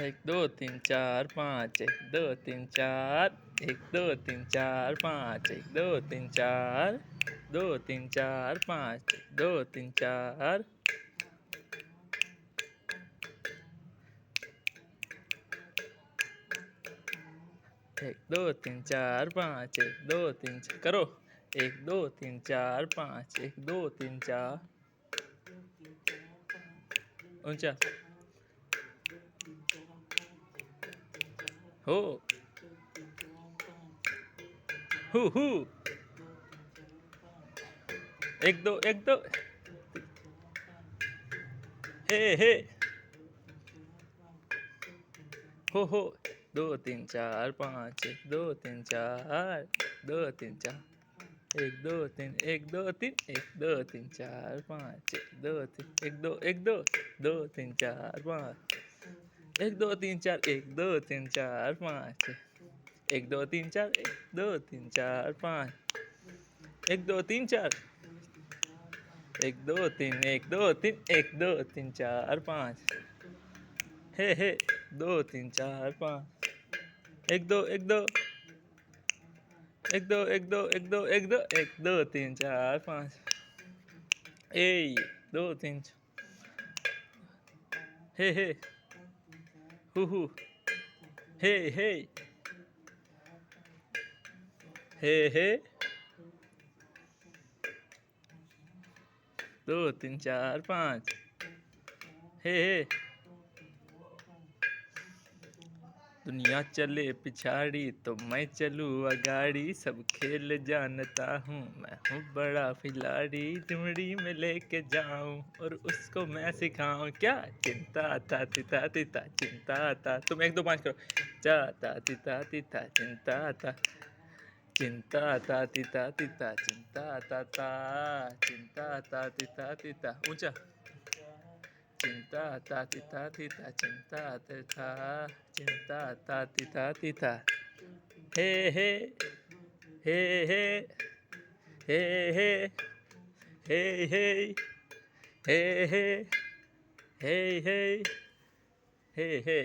एक दो तीन चार पाँच, एक दो तीन चार, एक दो तीन चार पाँच, एक दो तीन चार, दो तीन चार पाँच, दो तीन चार, एक दो तीन चार पाँच, एक दो तीन करो, एक दो तीन चार पाँच, एक दो तीन चार, ऊंचा हो, हु, एक दो, हे, हो, दो तीन चार पाँच, एक दो तीन चार, दो तीन चार, एक दो तीन, एक दो तीन, एक दो तीन चार पाँच, एक दो तीन, एक दो, दो तीन चार पाँच, एक दो तीन चार, एक दो तीन चार पाँच, एक दो तीन चार, एक दो तीन चार पाँच, एक दो तीन चार, एक दो तीन, एक दो तीन, एक दो तीन चार पाँच, हे, दो तीन चार पाँच, एक दो, एक दो, एक दो, एक दो, एक दो, एक दो, एक दो तीन चार पाँच, ए दो तीन, हे, हु, हे, हे, दो तीन चार पाँच, हे, दुनिया चले पिछाड़ी तो मैं चलूँ अगाड़ी, सब खेल जानता हूँ, मैं हूँ बड़ा खिलाड़ी, चिमड़ी में लेके जाऊँ और उसको मैं सिखाऊँ क्या, चिंता ता तिता तिता चिंता ता, तुम एक दो पाँच करो, चा ता तिता तिता चिंता ता, चिंता ता तिता तिता चिंता ता ता, चिंता ता तिता तिता, ऊंचा, चिंता ता तिता तिता चिंता तिता, चिंता ता तिता तिता, हे, हे, हे, हे, हे, हे, हे, हे, हे, हे, हे, हे, हे,